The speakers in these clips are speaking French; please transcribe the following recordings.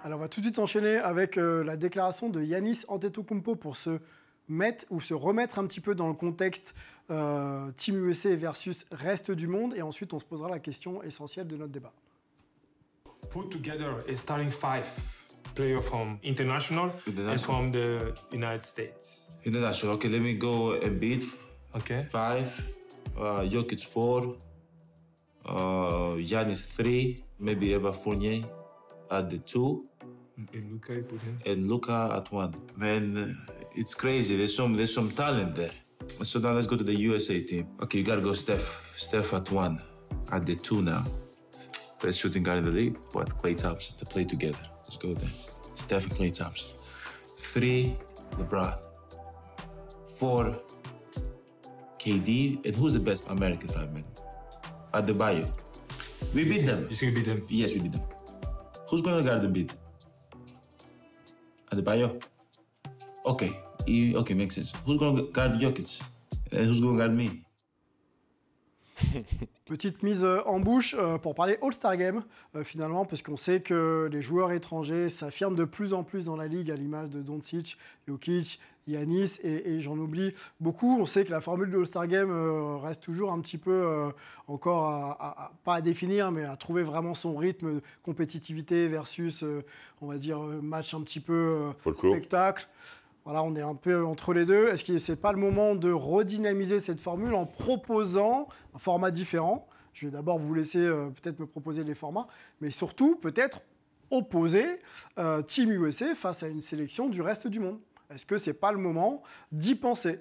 Alors, on va tout de suite enchaîner avec la déclaration de Giannis Antetokounmpo pour se mettre ou se remettre un petit peu dans le contexte Team USA versus reste du monde. Et ensuite, on se posera la question essentielle de notre débat. Put together a starting five player from international and from the United States. International. Okay, let me go Embiid. Okay. 5. Jokic 4. Giannis 3. Maybe Eva Fournier at the 2. And Luka, you put him. And Luka at 1. Man, it's crazy. There's some talent there. So now let's go to the USA team. Okay, you gotta go Steph. Steph at 1. At the 2 now. Best shooting guard in the league. What? Klay Thompson to play together. Let's go there. Steph and Klay Thompson. 3, LeBron. 4, KD. And who's the best American 5-man? Adebayo. We beat them. You think we beat them? Yes, we beat them. Who's gonna guard Embiid? Adebayo? Okay. Okay, makes sense. Who's gonna guard Jokic? And who's gonna guard me? Petite mise en bouche pour parler All-Star Game, finalement, puisqu'on sait que les joueurs étrangers s'affirment de plus en plus dans la ligue, à l'image de Doncic, Jokic, Giannis, et j'en oublie beaucoup. On sait que la formule de All-Star Game reste toujours un petit peu encore, pas à définir, mais à trouver vraiment son rythme, compétitivité versus, on va dire, match un petit peu spectacle. Voilà, on est un peu entre les deux. Est-ce que ce n'est pas le moment de redynamiser cette formule en proposant un format différent? Je vais d'abord vous laisser peut-être me proposer les formats, mais surtout peut-être opposer Team USA face à une sélection du reste du monde. Est-ce que ce n'est pas le moment d'y penser?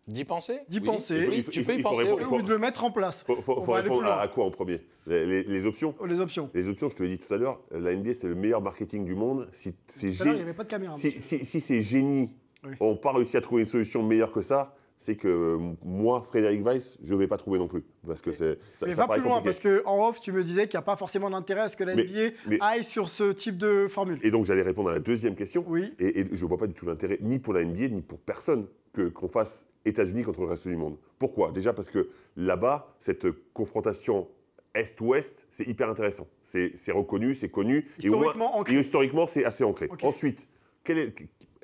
D'y penser? D'y penser. Oui, tu peux y penser. Ou de le mettre en place. Il faut répondre à quoi en premier? Les options? Les options. Les options, je te l'ai dit tout à l'heure, la NBA, c'est le meilleur marketing du monde. Tout à l'heure, il n'y avait pas de caméra. Si ces génies n'ont pas réussi à trouver une solution meilleure que ça, c'est que moi, Frédéric Weiss, je ne vais pas trouver non plus. Parce que ça mais va paraît plus loin, compliqué. parce qu'en off, tu me disais qu'il n'y a pas forcément d'intérêt à ce que la NBA aille sur ce type de formule. Et donc, j'allais répondre à la deuxième question. Oui. Et je ne vois pas du tout l'intérêt, ni pour la NBA, ni pour personne, qu'on fasse États-Unis contre le reste du monde. Pourquoi? Déjà parce que là-bas, cette confrontation Est-Ouest, c'est hyper intéressant. C'est reconnu, c'est connu. Et historiquement, c'est assez ancré. Okay. Ensuite,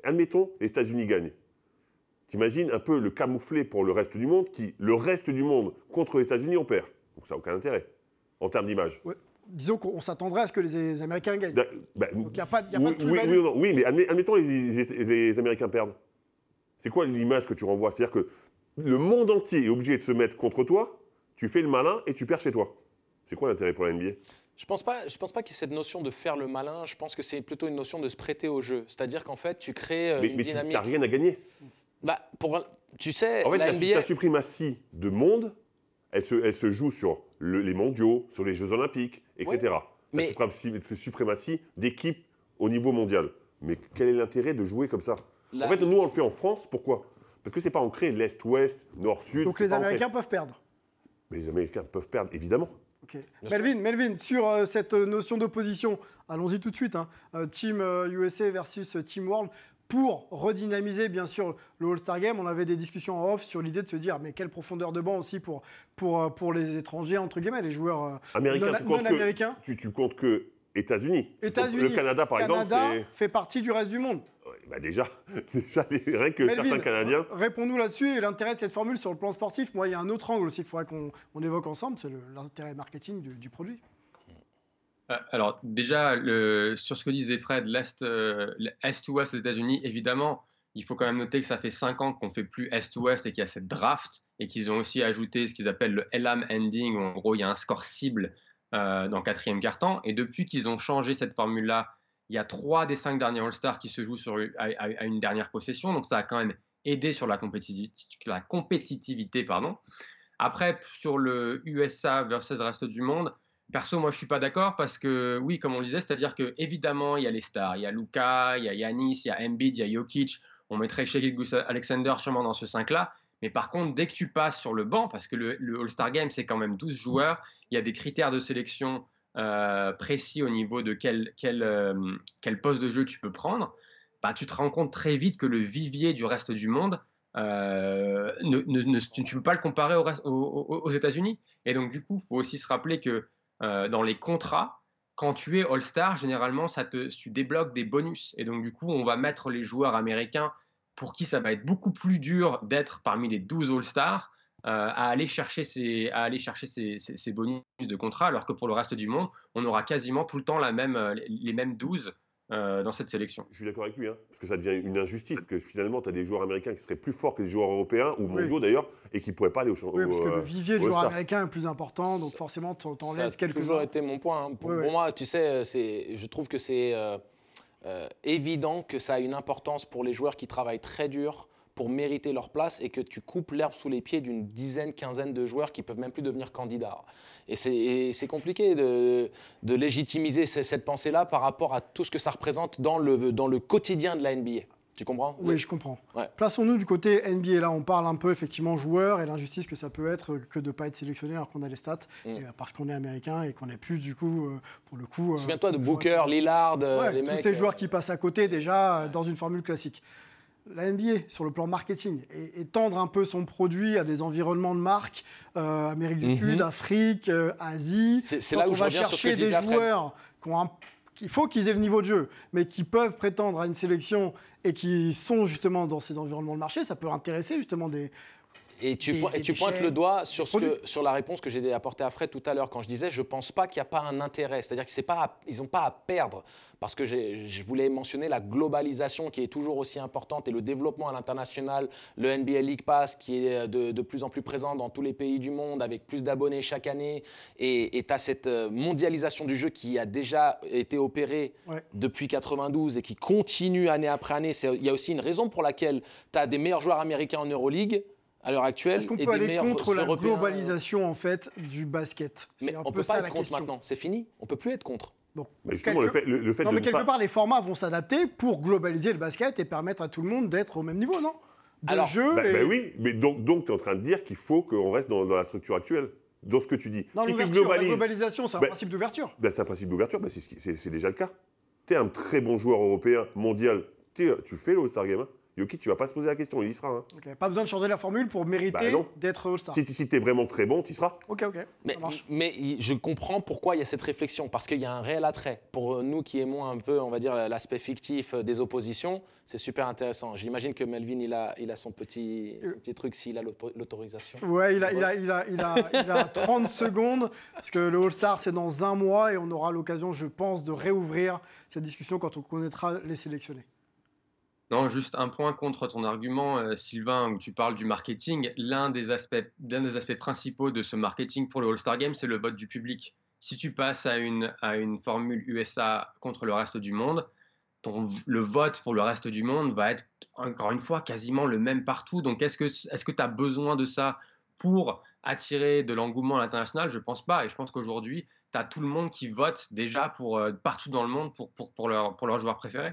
admettons, les États-Unis gagnent. T'imagines un peu le camouflet pour le reste du monde, le reste du monde contre les États-Unis, on perd. Donc ça n'a aucun intérêt, en termes d'image. Ouais. Disons qu'on s'attendrait à ce que les Américains gagnent. Donc il n'y a pas de oui, mais admettons les Américains perdent. C'est quoi l'image que tu renvoies? C'est-à-dire que le monde entier est obligé de se mettre contre toi, tu fais le malin et tu perds chez toi. C'est quoi l'intérêt pour la NBA? Je pense pas qu'il y ait cette notion de faire le malin. Je pense que c'est plutôt une notion de se prêter au jeu. C'est-à-dire qu'en fait, tu crées une dynamique. Mais tu n'as rien à gagner. Tu sais, en fait, la NBA... la suprématie de monde, elle se joue sur les mondiaux, sur les Jeux Olympiques, etc. Ouais, la suprématie d'équipe au niveau mondial. Mais quel est l'intérêt de jouer comme ça? En fait, nous, on le fait en France. Pourquoi? Parce que ce n'est pas ancré l'Est-Ouest, Nord-Sud. Donc les Américains peuvent perdre? Mais les Américains peuvent perdre, évidemment. Okay. Melvin, sur cette notion d'opposition, allons-y tout de suite. Team USA versus Team World. Pour redynamiser, bien sûr, le All-Star Game, on avait des discussions en off sur l'idée de se dire mais quelle profondeur de banc aussi pour les étrangers, entre guillemets, les joueurs américains. Tu comptes que États-Unis. Le Canada, par exemple, fait partie du reste du monde. Déjà rien que certains Canadiens. Réponds-nous là-dessus et l'intérêt de cette formule sur le plan sportif. Moi, il y a un autre angle aussi qu'il faudrait qu'on évoque ensemble, c'est l'intérêt marketing du produit. Alors déjà, sur ce que disait Fred, l'Est-Ouest aux États-Unis, évidemment, il faut quand même noter que ça fait 5 ans qu'on ne fait plus Est-Ouest et qu'il y a cette draft et qu'ils ont aussi ajouté ce qu'ils appellent le Elam Ending, où en gros il y a un score cible dans le 4e quart-temps. Et depuis qu'ils ont changé cette formule-là, il y a 3 des 5 derniers All-Stars qui se jouent à une dernière possession, donc ça a quand même aidé sur la compétitivité. Après, sur le USA versus le reste du monde, perso, moi, je ne suis pas d'accord parce que, oui, comme on le disait, c'est-à-dire qu'évidemment, il y a les stars. Il y a Luka, il y a Giannis, il y a Embiid, il y a Jokic. On mettrait Shai Gilgeous-Alexander sûrement dans ce 5-là. Mais par contre, dès que tu passes sur le banc, parce que le All-Star Game, c'est quand même 12 joueurs, il y a des critères de sélection précis au niveau de quel poste de jeu tu peux prendre, tu te rends compte très vite que le vivier du reste du monde, tu ne peux pas le comparer aux États-Unis. Et donc, du coup, il faut aussi se rappeler que dans les contrats, quand tu es All-Star, généralement, tu débloques des bonus. Et donc, du coup, on va mettre les joueurs américains pour qui ça va être beaucoup plus dur d'être parmi les 12 All-Stars à aller chercher ces bonus de contrat, alors que pour le reste du monde, on aura quasiment tout le temps les mêmes 12 dans cette sélection. Je suis d'accord avec lui, hein, parce que ça devient une injustice, que finalement, tu as des joueurs américains qui seraient plus forts que les joueurs européens, ou mondiaux d'ailleurs, et qui ne pourraient pas aller au championnat. Oui, parce que le vivier de joueurs américains est plus important, donc forcément, tu en laisses quelques-uns. Ça a toujours été mon point. Hein. Pour moi, tu sais, je trouve que c'est évident que ça a une importance pour les joueurs qui travaillent très dur pour mériter leur place et que tu coupes l'herbe sous les pieds d'une dizaine, quinzaine de joueurs qui ne peuvent même plus devenir candidats. Et c'est compliqué de légitimiser cette pensée-là par rapport à tout ce que ça représente dans le quotidien de la NBA. Tu comprends? Oui, je comprends. Ouais. Plaçons-nous du côté NBA. Là, on parle un peu effectivement joueurs et l'injustice que ça peut être que de ne pas être sélectionné alors qu'on a les stats, parce qu'on est américain et qu'on n'est plus du coup, pour le coup... Souviens-toi de Booker, Lillard, les mecs... Tous ces joueurs qui passent à côté déjà dans une formule classique. La NBA, sur le plan marketing, étendre un peu son produit à des environnements de marque, Amérique du Sud, Afrique, Asie. C'est là où on va chercher des joueurs il faut qu'ils aient le niveau de jeu, mais qui peuvent prétendre à une sélection et qui sont justement dans ces environnements de marché, ça peut intéresser justement des... Et tu pointes le doigt sur la réponse que j'ai apportée à Fred tout à l'heure quand je disais je ne pense pas qu'il n'y a pas un intérêt. C'est-à-dire qu'ils n'ont pas à perdre. Parce que je voulais mentionner la globalisation qui est toujours aussi importante et le développement à l'international, le NBA League Pass qui est de plus en plus présent dans tous les pays du monde avec plus d'abonnés chaque année. Et tu as cette mondialisation du jeu qui a déjà été opérée depuis 92 et qui continue année après année. Il y a aussi une raison pour laquelle tu as des meilleurs joueurs américains en Euroleague à l'heure actuelle. Est-ce qu'on peut aller contre la globalisation en fait du basket? Mais on ne peut pas être contre maintenant, c'est fini. On ne peut plus être contre. Bon. Mais justement, le fait mais quelque part, les formats vont s'adapter pour globaliser le basket et permettre à tout le monde d'être au même niveau, non? Oui, mais donc tu es en train de dire qu'il faut qu'on reste dans la structure actuelle, dans ce que tu dis. Non, si tu globalises... La globalisation, c'est un principe d'ouverture. C'est un principe d'ouverture, c'est déjà le cas. Tu es un très bon joueur européen, mondial, tu fais le All-Star Game. Jokic, tu ne vas pas se poser la question, il y sera. Hein. Okay. Pas besoin de changer la formule pour mériter d'être All-Star. Si tu es vraiment très bon, tu y seras. Ok, ça marche. Mais je comprends pourquoi il y a cette réflexion, parce qu'il y a un réel attrait. Pour nous qui aimons un peu, on va dire, l'aspect fictif des oppositions, c'est super intéressant. J'imagine que Melvin, il a son petit truc s'il a l'autorisation. Ouais, il a 30 secondes, parce que le All-Star, c'est dans un mois, et on aura l'occasion, je pense, de réouvrir cette discussion quand on connaîtra les sélectionnés. Non, juste un point contre ton argument, Sylvain, où tu parles du marketing. L'un des aspects principaux de ce marketing pour le All-Star Game, c'est le vote du public. Si tu passes à une formule USA contre le reste du monde, le vote pour le reste du monde va être, encore une fois, quasiment le même partout. Donc, est-ce que tu as besoin de ça pour attirer de l'engouement à l'international? Je ne pense pas. Et je pense qu'aujourd'hui, tu as tout le monde qui vote déjà partout dans le monde pour leurs joueurs préférés.